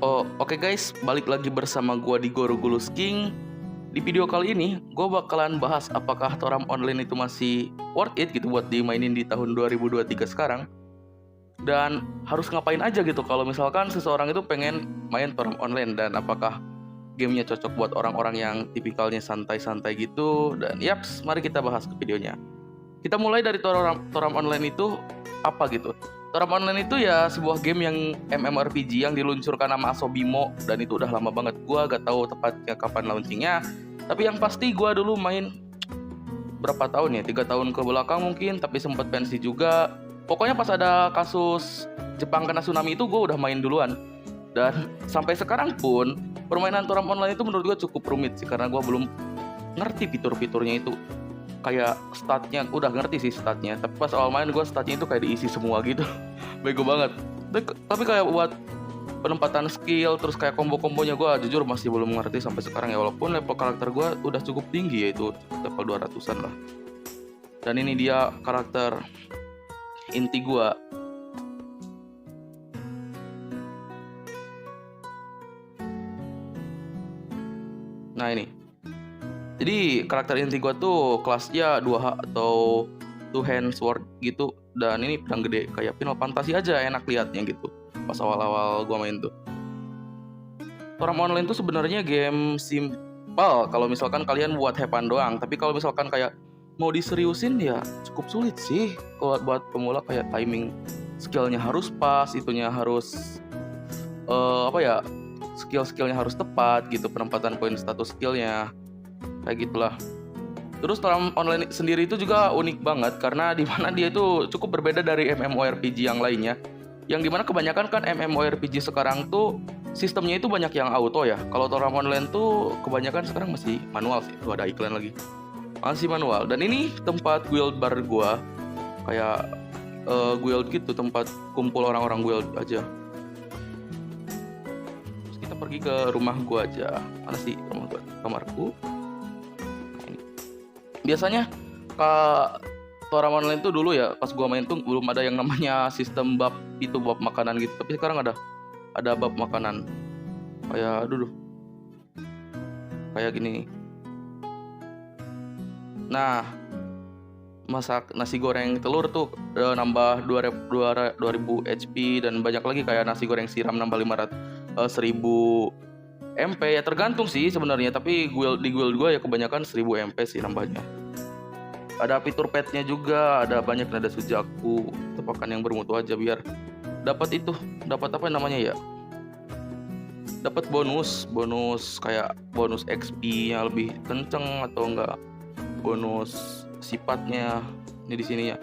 Oh, oke guys, balik lagi bersama gua di Gorogulus King. Di video kali ini, gua bakalan bahas apakah Toram Online itu masih worth it gitu buat dimainin di tahun 2023 sekarang. Dan harus ngapain aja gitu kalau misalkan seseorang itu pengen main Toram Online, dan apakah gamenya cocok buat orang-orang yang tipikalnya santai-santai gitu. Dan yaps, mari kita bahas ke videonya. Kita mulai dari Toram Online itu apa gitu. Toram Online itu ya sebuah game yang MMORPG yang diluncurkan nama Asobimo, dan itu udah lama banget. Gua gak tahu tepatnya kapan launchingnya, tapi yang pasti gua dulu main berapa tahun ya, 3 tahun ke belakang mungkin, tapi sempat pensi juga. Pokoknya pas ada kasus Jepang kena tsunami itu gua udah main duluan. Dan sampai sekarang pun permainan Toram Online itu menurut gua cukup rumit sih, karena gua belum ngerti fitur-fiturnya itu. Kayak statnya udah ngerti sih statnya, tapi pas awal main gue statnya itu kayak diisi semua gitu. Bego banget. Tapi kayak buat penempatan skill terus kayak combo-kombonya gue jujur masih belum ngerti sampai sekarang ya, walaupun level karakter gue udah cukup tinggi, yaitu level 200-an lah. Dan ini dia karakter inti gue. Nah ini, jadi karakter inti gue tuh kelasnya 2H atau two hand sword gitu. Dan ini pedang gede, kayak Final Fantasy aja enak liatnya gitu pas awal-awal gue main tuh. Toram Online tuh sebenarnya game simple kalau misalkan kalian buat hepan doang. Tapi kalau misalkan kayak mau diseriusin ya cukup sulit sih. Kalau buat pemula kayak timing skillnya harus pas, itunya harus apa ya, skill-skillnya harus tepat gitu, penempatan poin status skillnya kayak gitulah. Terus Toram Online sendiri itu juga unik banget karena dimana dia itu cukup berbeda dari MMORPG yang lainnya. Yang dimana kebanyakan kan MMORPG sekarang tuh sistemnya itu banyak yang auto ya. Kalau Toram Online tuh kebanyakan sekarang masih manual sih. Tuh ada iklan lagi. Masih manual. Dan ini tempat guild bar gua, kayak guild gitu, tempat kumpul orang-orang guild aja. Terus kita pergi ke rumah gua aja. Mana sih rumah gua? Kamarku. Biasanya Toram Online tuh dulu ya pas gua main tuh belum ada yang namanya sistem bab itu, bab makanan gitu. Tapi sekarang ada bab makanan. Kayak dulu kayak gini. Nah, masak nasi goreng telur tuh nambah 2000 HP, dan banyak lagi kayak nasi goreng siram nambah 1000 MP. Ya tergantung sih sebenarnya, tapi di guild gue ya kebanyakan 1000 MP sih nambahnya. Ada fitur petnya juga, ada banyak nada sujaku, tepakan yang bermutu aja biar dapat apa namanya ya? Dapat bonus kayak bonus XP-nya lebih kenceng atau enggak bonus sifatnya. Ini di sini ya.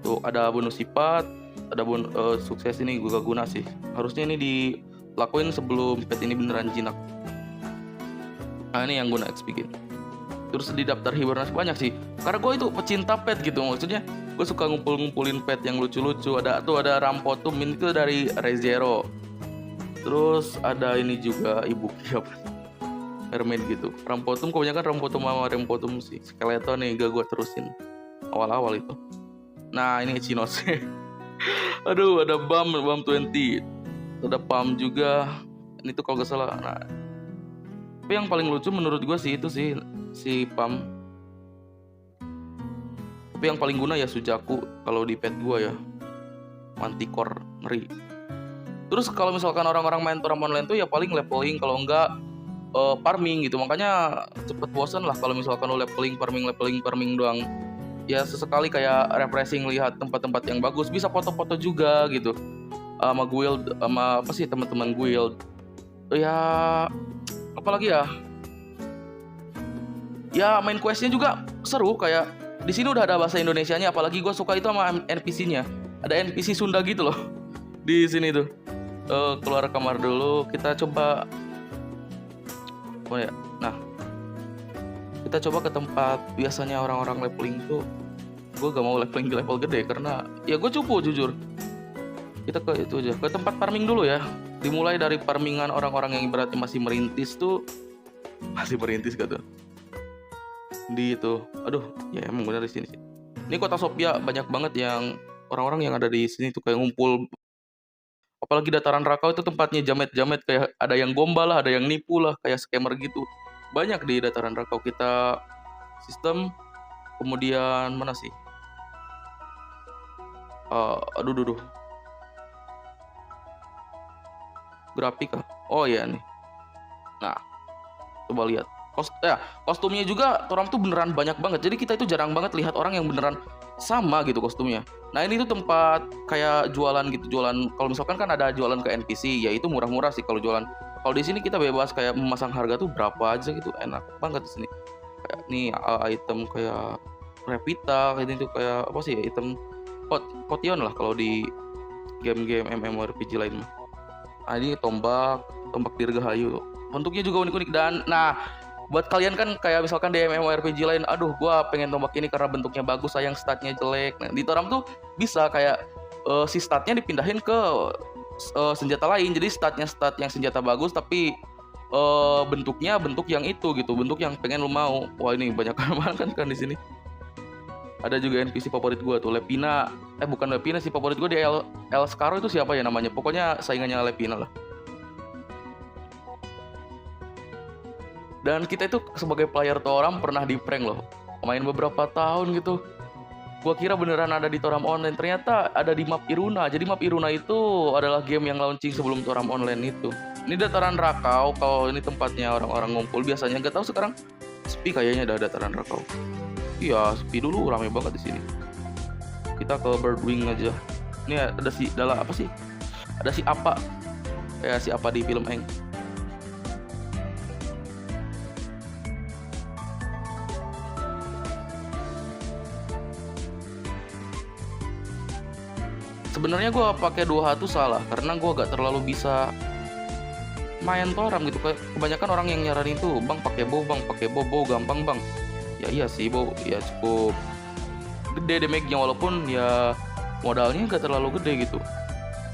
Tuh ada bonus sifat, ada sukses, ini juga guna sih. Harusnya ini dilakuin sebelum pet ini beneran jinak. Nah ini yang guna XP gitu. Terus di daftar hibernasi banyak sih. Karena gue itu pecinta pet gitu, maksudnya gue suka ngumpulin pet yang lucu-lucu. Ada Rampotum, ini tuh dari ReZero. Terus ada ini juga Ibuki apa? Mermaid gitu. Rampotum kebanyakan Rampotum sih. Skeleton nih gak gue terusin awal-awal itu. Nah ini Echinose. Aduh, ada BAM 20. Ada PAM juga. Ini tuh kalau gak salah. Nah, tapi yang paling lucu menurut gue sih itu sih si PAM. Tapi yang paling guna ya Sujaku kalau di pet gue ya. Manticore, ngeri. Terus kalau misalkan orang-orang main Toram Online tuh ya paling leveling, kalau enggak farming gitu. Makanya cepet bosan lah kalau misalkan lo leveling farming doang. Ya sesekali kayak refreshing, lihat tempat-tempat yang bagus, bisa foto-foto juga gitu sama guild, sama apa sih teman-teman guild. Ya apalagi ya main questnya juga seru, kayak di sini udah ada bahasa Indonesianya. Apalagi gue suka itu sama NPC-nya, ada NPC Sunda gitu loh di sini tuh. Keluar kamar dulu, kita coba ya. Nah, kita coba ke tempat biasanya orang-orang leveling tuh. Gue gak mau leveling di level gede karena ya gue cupu jujur. Kita ke itu aja, ke tempat farming dulu ya. Dimulai dari farmingan orang-orang yang berarti masih merintis gitu di itu. Aduh, ya emang benar di sini sih. Ini kota Sophia banyak banget yang orang-orang yang ada di sini tuh kayak ngumpul Apalagi dataran Rakau itu tempatnya jamet-jamet, kayak ada yang gombal lah, ada yang nipu lah, kayak scammer gitu. Banyak di dataran Rakau. Kita sistem, kemudian mana sih? Aduh, duh, duh, grafik kah? Oh iya nih. Nah, coba lihat. Kostumnya juga orang tuh beneran banyak banget. Jadi kita itu jarang banget lihat orang yang beneran sama gitu kostumnya. Nah, ini tuh tempat kayak jualan gitu, jualan. Kalau misalkan kan ada jualan ke NPC, ya itu murah-murah sih kalau jualan. Kalau di sini kita bebas kayak memasang harga tuh berapa aja gitu, enak banget di sini. Kayak nih item kayak Repita, kayak itu kayak apa sih ya, item potion lah kalau di game-game MMORPG lain mah. Nah, ini tombak dirgahayu. Bentuknya juga unik-unik dan nah, buat kalian kan kayak misalkan di MMORPG lain, aduh gua pengen tombak ini karena bentuknya bagus, sayang statnya jelek. Nah, di Toram tuh bisa kayak si statnya dipindahin ke senjata lain. Jadi statnya stat yang senjata bagus tapi bentuknya bentuk yang itu gitu, bentuk yang pengen lu mau. Wah, ini banyak banget kan di sini. Ada juga NPC favorit gua tuh, Lepina. Bukan Lepina sih, favorit gua di El Scaro itu siapa ya namanya? Pokoknya saingannya Lepina lah. Dan kita itu sebagai player Toram pernah di prank loh. Main beberapa tahun gitu. Gua kira beneran ada di Toram Online, ternyata ada di map Iruna. Jadi map Iruna itu adalah game yang launching sebelum Toram Online itu. Ini dataran Rakau, kalau ini tempatnya orang-orang ngumpul biasanya. Gak tahu sekarang sepi kayaknya, ada dataran Rakau. Iya, sepi dulu, rame banget di sini. Kita ke Birdwing aja. Ini ada si Dala apa sih? Ada si Apa. Kayak si Apa di film Eng. Sebenarnya gue pakai 2H tuh salah karena gue gak terlalu bisa main Toram gitu. Kebanyakan orang yang nyaranin tuh, bang pakai bow, bang pakai bow gampang bang. Ya iya sih, bow ya cukup gede damage-nya walaupun ya modalnya gak terlalu gede gitu.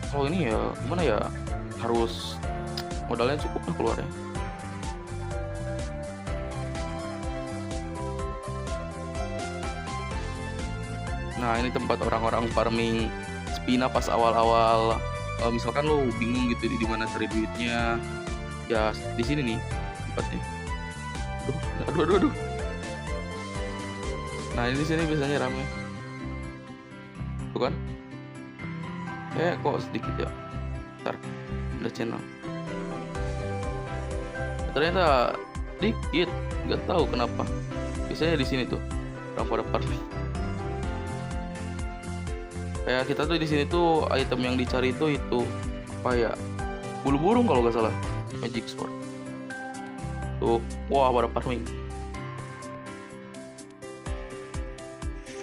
Kalau ini ya gimana ya, harus modalnya cukup lah keluarnya. Nah, ini tempat orang-orang farming Spina pas awal-awal. Misalkan lo bingung gitu di mana cari duitnya, ya di sini nih tempatnya. Aduh. Nah, ini di sini biasanya rame. Tuh kan? Kok sedikit ya. Ntar ada channel. Ternyata dikit, nggak tahu kenapa. Biasanya di sini tuh orang pada farming. Kayak kita tuh di sini tuh item yang dicari itu apa ya? Bulu burung kalau nggak salah. Magic sword. Tuh, wah pada farming.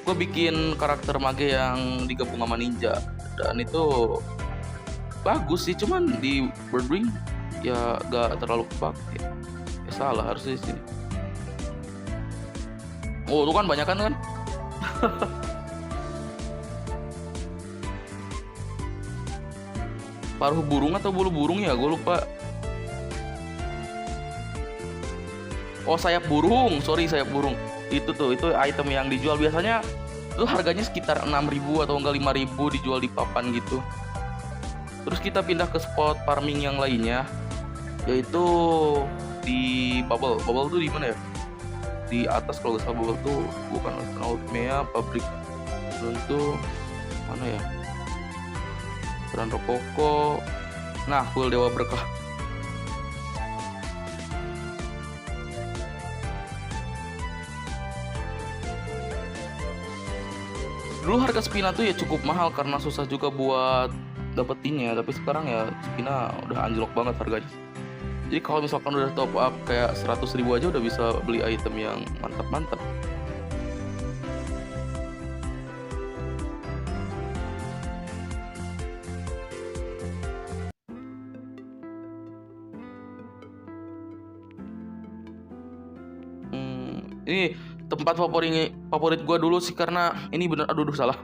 Gue bikin karakter mage yang digabung sama ninja dan itu bagus sih, cuman di Birdwing ya gak terlalu kepake. Ya salah, harusnya di sini. Oh, tuh kan banyak kan? Paruh burung atau bulu burung ya, gue lupa. Oh, sayap burung, sorry, sayap burung. Itu item yang dijual biasanya tuh harganya sekitar 6.000 atau enggak 5.000, dijual di papan gitu. Terus kita pindah ke spot farming yang lainnya, yaitu di Bubble. Bubble tuh di mana ya? Di atas kalau nggak salah. Bubble tuh bukan Astronaut Mea, pabrik itu mana ya? Peran Rokoko. Nah, full Dewa Berkah. Dulu harga Spina tuh ya cukup mahal karena susah juga buat dapetinnya, tapi sekarang ya Spina udah anjlok banget harganya. Jadi kalau misalkan udah top up kayak 100.000 aja udah bisa beli item yang mantap-mantap. Ini tempat favorit gue dulu sih karena ini bener, aduh salah.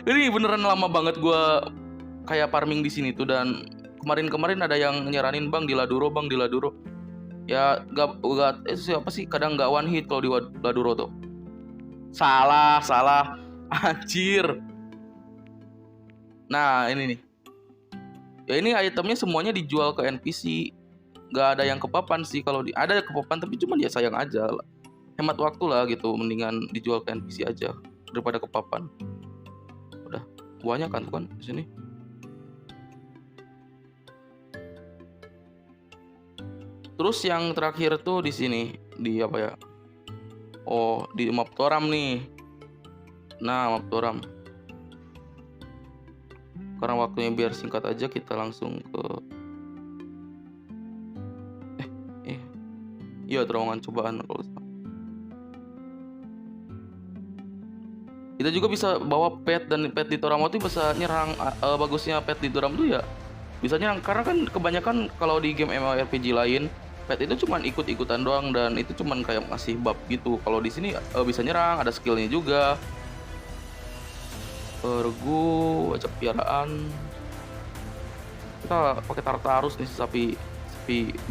Ini beneran lama banget gue kayak farming di sini tuh, dan kemarin ada yang nyaranin bang di Laduro. Ya gak siapa sih, kadang nggak one hit kalau di Laduro tuh. Salah anjir. Nah, ini nih. Ya ini itemnya semuanya dijual ke NPC. Gak ada yang kepapan sih, kalau ada kepapan tapi cuma dia sayang aja. Hemat waktu lah gitu, mendingan dijual ke NPC aja daripada kepapan. Udah banyak kan tuh kan di sini. Terus yang terakhir tuh di sini, di apa ya? Oh, di map Toram nih. Nah, map Toram. Karena waktunya biar singkat aja, kita langsung ke iya, terowongan cobaan kalau salah. Kita juga bisa bawa pet, dan pet di Toram itu bisa nyerang. Bagusnya pet di Toram tuh ya bisa nyerang, karena kan kebanyakan kalau di game MMORPG lain pet itu cuman ikut-ikutan doang, dan itu cuman kayak ngasih buff gitu. Kalau di sini bisa nyerang, ada skillnya juga. Regu, wajah piaraan. Kita pakai Tartarus nih, sapi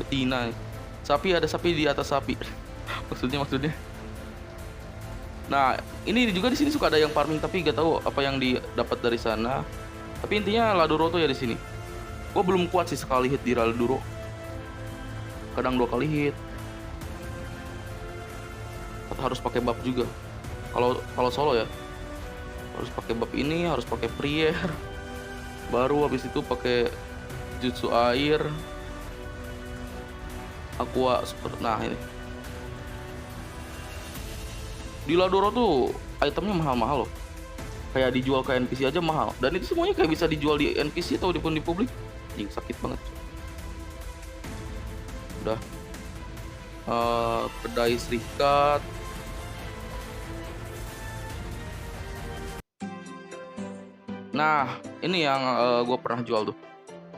betina nih. Sapi, ada sapi di atas sapi. maksudnya. Nah, ini juga di sini suka ada yang farming, tapi gak tahu apa yang didapat dari sana. Tapi intinya Laduro tuh ya di sini. Gue belum kuat sih sekali hit di Laduro. Kadang 2 kali hit. Atau harus pakai buff juga. Kalau solo ya, harus pakai buff ini, harus pakai prayer. Baru habis itu pakai jutsu air. Aqua super. Nah, ini. Di Laduro tuh itemnya mahal-mahal loh. Kayak dijual ke NPC aja mahal. Dan itu semuanya kayak bisa dijual di NPC atau di publik. Anjing, sakit banget. Udah. Kedai serikat. Nah, ini yang gue pernah jual tuh.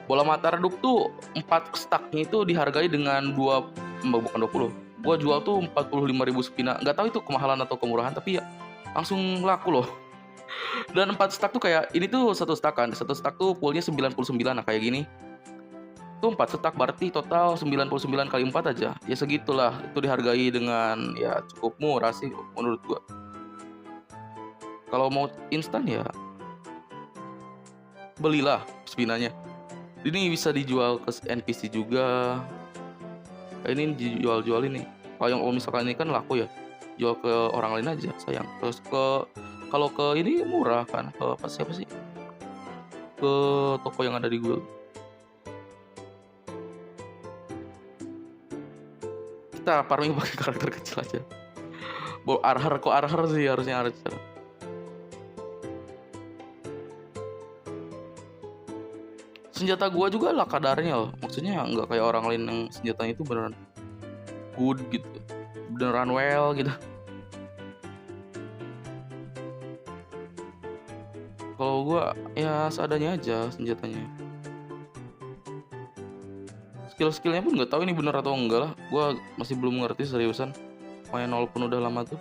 Bola mata redup tuh 4 stacknya itu dihargai dengan bukan 20. Gue jual tuh 45.000 spina. Gak tahu itu kemahalan atau kemurahan, tapi ya langsung laku loh. Dan 4 stack tuh kayak ini tuh 1 stack kan. 1 stack tuh poolnya 99. Nah, kayak gini. Tuh 4 stack berarti total 99 kali 4 aja. Ya segitulah. Itu dihargai dengan ya cukup murah sih menurut gue. Kalau mau instan ya belilah spinanya. Ini bisa dijual ke NPC juga. Ini dijual ini. Kalau misalkan ini kan laku ya, jual ke orang lain aja, sayang. Terus kalau ke ini murah kan, ke siapa sih? Ke toko yang ada di Google. Kita farming pakai karakter kecil aja. Arhar sih harusnya Archer. Senjata gua juga lah kadarnya loh. Maksudnya nggak kayak orang lain yang senjatanya itu beneran good gitu, beneran well gitu. Kalau gua ya seadanya aja senjatanya. Skill-skillnya pun nggak tahu ini bener atau enggak lah. Gua masih belum ngerti seriusan. Main walaupun udah lama tuh.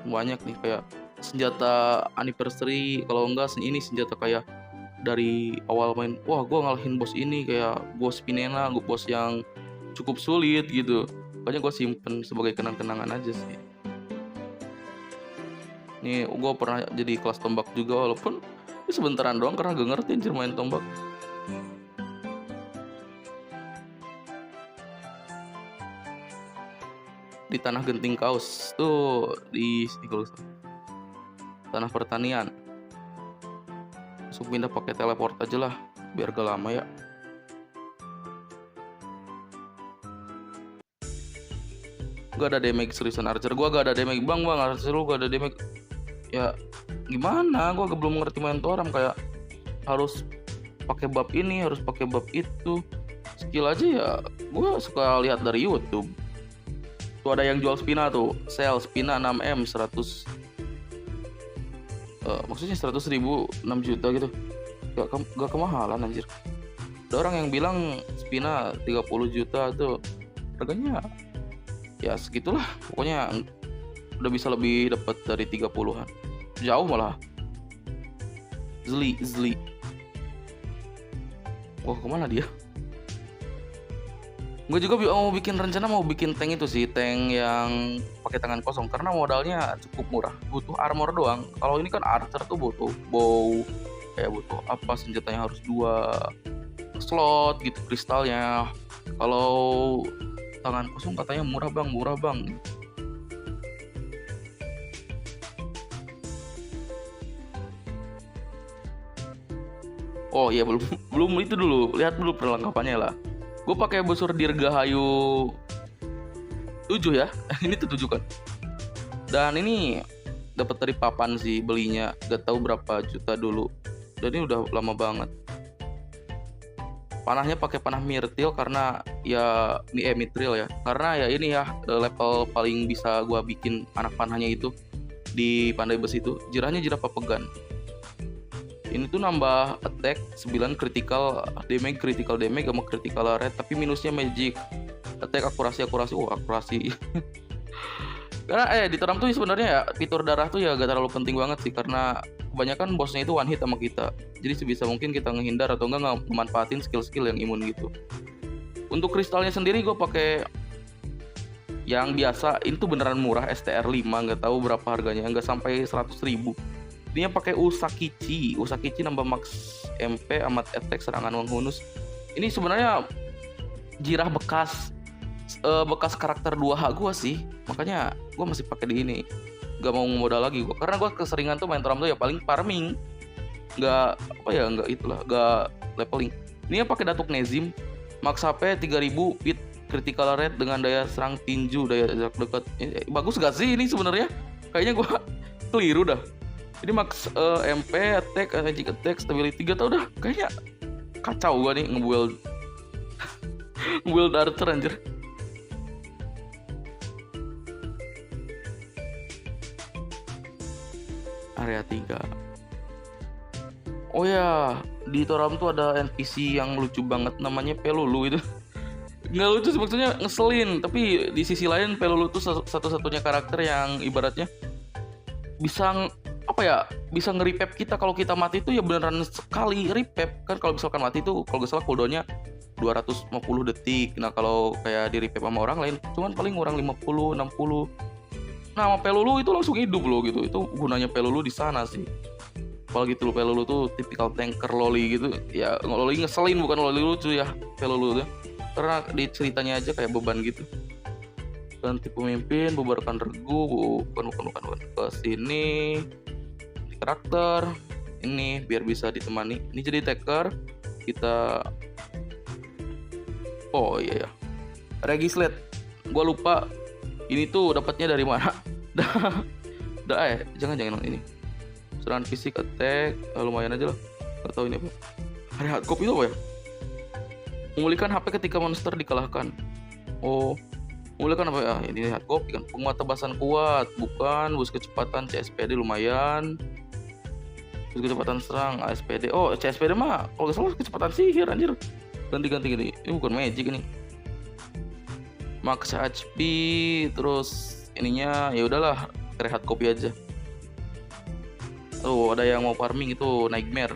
Banyak nih kayak senjata anniversary, kalau enggak ini senjata kayak dari awal main. Wah, gue ngalahin bos ini, kayak bos Pinena, bos yang cukup sulit gitu. Makanya gue simpen sebagai kenang-kenangan aja sih. Nih gue pernah jadi kelas tombak juga, walaupun sebentaran doang karena gak ngerti anjir main tombak. Di tanah genting kaos tuh, di sini kalau tanah pertanian. Langsung pindah pakai teleport aja lah biar gak lama ya. Gak ada damage seriusan Archer. Gua gak ada damage. Bang Archer lu gak ada damage. Ya gimana, gua belum ngerti main Toram, kayak harus pakai buff ini, harus pakai buff itu. Skill aja ya gua suka lihat dari YouTube. Tuh ada yang jual spina tuh, sell spina 6M 100 maksudnya 100.000 6 juta gitu. Gak kemahalan anjir. Ada orang yang bilang spina 30 juta tuh harganya ya segitulah, pokoknya udah bisa lebih dapat dari 30-an. Jauh malah. Zli. Wah, kemana dia? Gue juga mau bikin rencana mau bikin tank itu sih, tank yang pakai tangan kosong karena modalnya cukup murah. Butuh armor doang. Kalau ini kan archer tuh butuh bow, kayak butuh apa senjatanya harus 2 slot gitu kristalnya. Kalau tangan kosong katanya murah bang, murah bang. Oh iya belum belum itu dulu, lihat dulu perlengkapannya lah. Gue pakai busur Dirgahayu 7 ya. Ini tuh 7 kan. Dan ini dapat dari papan sih belinya, gak tahu berapa juta dulu. Dan ini udah lama banget. Panahnya pakai panah Mirtil karena ya Mithril ya. Karena ya ini ya level paling bisa gua bikin anak panahnya itu di pandai besi itu. Jirahnya jirah papegan. Ini tuh nambah attack 9 critical damage sama critical rate, tapi minusnya magic attack akurasi. Oh, akurasi. Karena di Toram tuh sebenarnya ya fitur darah tuh ya gak terlalu penting banget sih, karena kebanyakan bosnya itu one hit sama kita. Jadi sebisa mungkin kita ngehindar atau enggak memanfaatin skill-skill yang imun gitu. Untuk kristalnya sendiri gue pakai yang biasa, ini tuh beneran murah, STR 5, nggak tahu berapa harganya, nggak sampai 100.000. Dia pakai Usakichi nambah max MP, amat attack, serangan menghunus. Ini sebenarnya jirah bekas karakter 2H gue sih, makanya gue masih pakai di ini, gak mau modal lagi gue, karena gue keseringan tuh main Toram tuh ya paling farming, nggak itulah, nggak leveling. Ini ya pakai Datuk Nezim, max HP 3000, hit critical rate dengan daya serang tinju, daya jarak dekat. Bagus gak sih ini sebenarnya? Kayaknya gue keliru dah. Ini max MP, attack, magic attack, stability, gak tau dah. Kayaknya kacau gue nih nge-build Archer anjir. Area 3. Oh ya, di Toram tuh ada NPC yang lucu banget, namanya Pelulu itu. Nggak lucu sih, maksudnya ngeselin, tapi di sisi lain Pelulu tuh satu-satunya karakter yang ibaratnya bisa bisa nge-repap kita. Kalau kita mati itu ya beneran sekali repap kan. Kalau misalkan mati itu kalau nggak salah cooldownnya 250 detik. Nah kalau kayak di repap sama orang lain cuman paling kurang 50 60. Nah sama Pelulu itu langsung hidup loh gitu. Itu gunanya Pelulu di sana sih. Apalagi tuh Pelulu tuh tipikal tanker loli gitu. Ya loli ngeselin, bukan loli lucu ya Pelulu tuh. Karena di ceritanya aja kayak beban gitu. Ganti pemimpin, bubarkan regu, bukan ke sini. Di karakter ini biar bisa ditemani. Ini jadi taker. Kita oh iya ya. Regislet. Gua lupa ini tuh dapatnya dari mana. Jangan ini. Serangan fisik, attack, lumayan aja lah. Gak tahu ini apa. Hari hard copy itu apa ya? Memulihkan HP ketika monster dikalahkan. Oh, memulihkan apa ya? Ini hard copy kan. Penguat tebasan kuat, bukan. Bus kecepatan CSPD lumayan. Bus kecepatan serang ASPD. Oh, CSPD mah kalau gak salah kecepatan sihir anjir. Ganti gini. Ini bukan magic ini. Max HP, terus ininya ya udahlah, hard copy aja. Oh, ada yang mau farming itu Nightmare.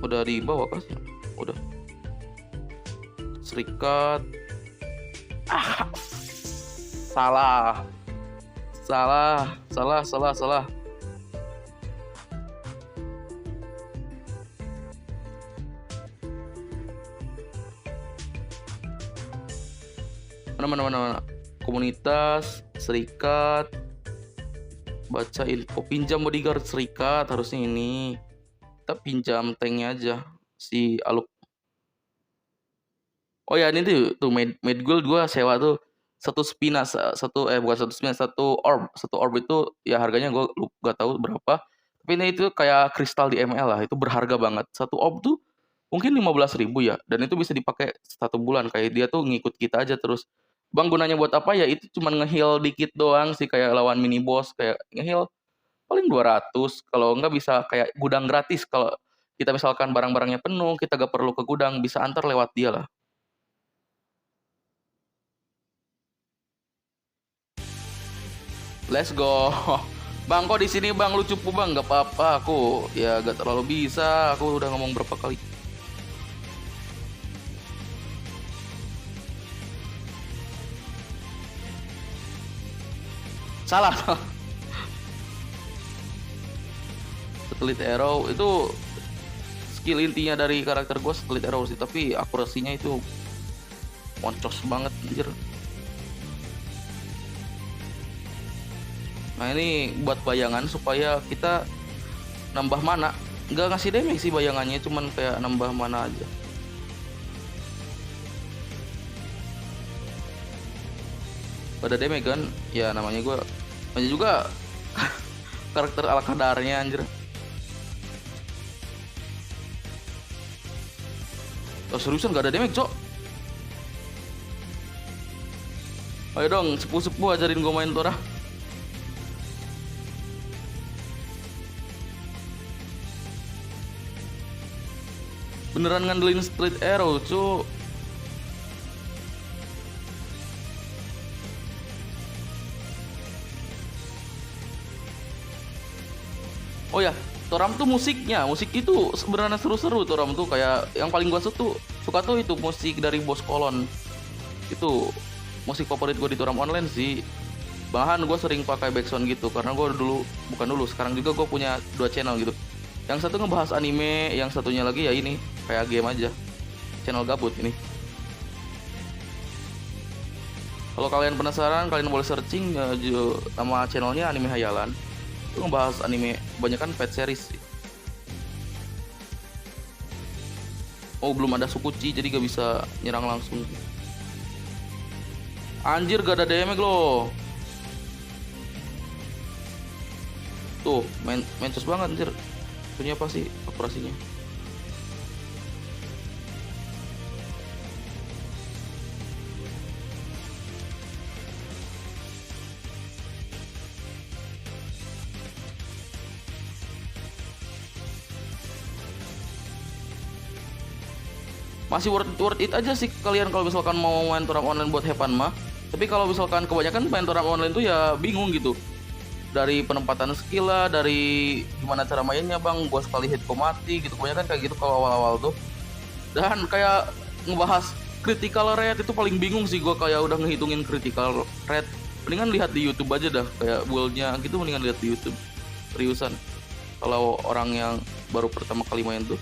Udah di bawah apa sih? Udah. Serikat. Salah. Mana. Komunitas, serikat, baca info, pinjam bodyguard serikat, harusnya ini. Kita pinjam tanknya aja, si Aluk. Oh ya ini tuh made gold gua sewa tuh satu orb itu ya harganya gua gak tahu berapa. Tapi ini itu kayak kristal di ML lah, itu berharga banget. Satu orb tuh mungkin 15.000 ya, dan itu bisa dipakai 1 bulan. Kayak dia tuh ngikut kita aja terus. Bang gunanya buat apa ya? Itu cuma nge-heal dikit doang sih, kayak lawan mini boss, kayak nge-heal paling 200. Kalau enggak bisa kayak gudang gratis. Kalau kita misalkan barang-barangnya penuh, kita gak perlu ke gudang, bisa antar lewat dia lah. Let's go. Bang kok di sini bang, lu cupu bang, gak apa-apa, aku ya gak terlalu bisa, aku udah ngomong berapa kali. Salah. Split arrow itu skill intinya dari karakter gue, split arrow sih, tapi akurasinya itu moncos banget anjir. Nah ini buat bayangan supaya kita nambah mana, nggak ngasih damage sih bayangannya, cuman kayak nambah mana aja. Pada damage kan, ya namanya gue banyak juga karakter ala kadarnya anjir. Oh, seriusan gak ada damage, cok. Ayo dong, sepuh-sepuh ajarin gue main Tora. Beneran ngandelin split arrow, cok. Oh ya, Toram tuh musiknya, musik itu sebenarnya seru-seru. Toram tuh kayak yang paling gua suka tuh itu musik dari Bos Kolon. Itu musik favorit gue di Toram Online sih. Bahan gue sering pakai backsound gitu karena gue sekarang juga gue punya 2 channel gitu. Yang satu ngebahas anime, yang satunya lagi ya ini kayak game aja. Channel gabut ini. Kalau kalian penasaran, kalian boleh searching nama channelnya Anime Hayalan. Itu ngebahas anime, kebanyakan pet series sih. Oh belum ada Sukuchi jadi gak bisa nyerang langsung. Anjir gak ada damage loh. Tuh main sus banget anjir. Punya apa sih operasinya? Masih worth it aja sih kalian kalau misalkan mau main Toram Online buat hepan mah. Tapi kalau misalkan kebanyakan main Toram Online tuh ya bingung gitu. Dari penempatan skill lah, dari gimana cara mainnya bang, gua sekali hit kok mati gitu. Kebanyakan kayak gitu kalau awal-awal tuh. Dan kayak ngebahas critical rate itu paling bingung sih, gua kayak udah ngehitungin critical rate. Mendingan lihat di YouTube aja dah, kayak build-nya gitu mendingan lihat di YouTube. Seriusan. Kalau orang yang baru pertama kali main tuh.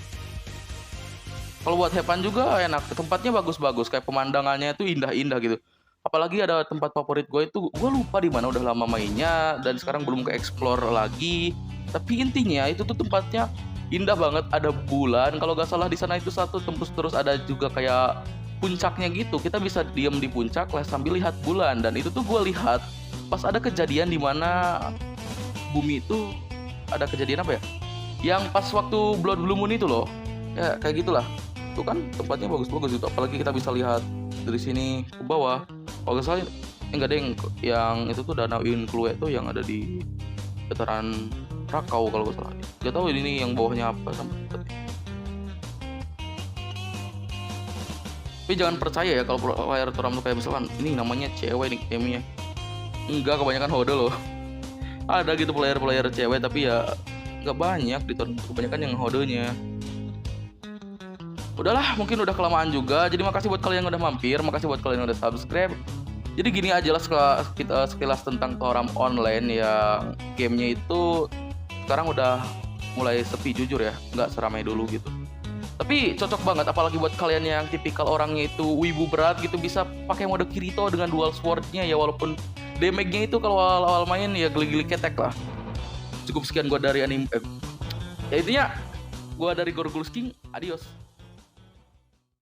Kalau buat hepan juga enak, tempatnya bagus-bagus, kayak pemandangannya itu indah-indah gitu. Apalagi ada tempat favorit gue itu, gue lupa di mana, udah lama mainnya dan sekarang belum ke explore lagi. Tapi intinya itu tuh tempatnya indah banget, ada bulan. Kalau gak salah di sana itu satu tembus, terus ada juga kayak puncaknya gitu. Kita bisa diem di puncak lah sambil lihat bulan, dan itu tuh gue lihat pas ada kejadian di mana bumi itu ada kejadian apa ya? Yang pas waktu Blood Blue Moon itu loh, ya kayak gitulah. Itu kan tempatnya bagus-bagus itu, apalagi kita bisa lihat dari sini ke bawah. Kalau nggak salah enggak deh, yang itu tuh Danau Inkluwe tuh yang ada di dataran Rakau kalau nggak salah. Gak tahu ini yang bawahnya apa sampai. Tapi jangan percaya ya kalau player Toram tuh kayak misalkan ini namanya cewek nih gamenya. Enggak, kebanyakan hode loh. Ada gitu player cewek tapi ya nggak banyak di Toram, kebanyakan yang hodenya. Udahlah, mungkin udah kelamaan juga. Jadi makasih buat kalian yang udah mampir, makasih buat kalian yang udah subscribe. Jadi gini aja lah sekilas tentang Toram Online yang gamenya itu sekarang udah mulai sepi jujur ya, nggak seramai dulu gitu. Tapi cocok banget, apalagi buat kalian yang tipikal orangnya itu wibu berat gitu, bisa pakai mode Kirito dengan dual swordnya ya, walaupun damage-nya itu kalau awal-awal main ya geli-geli ketek lah. Cukup sekian gua dari anime. Ya intinya gua dari Gorgulus King, adios.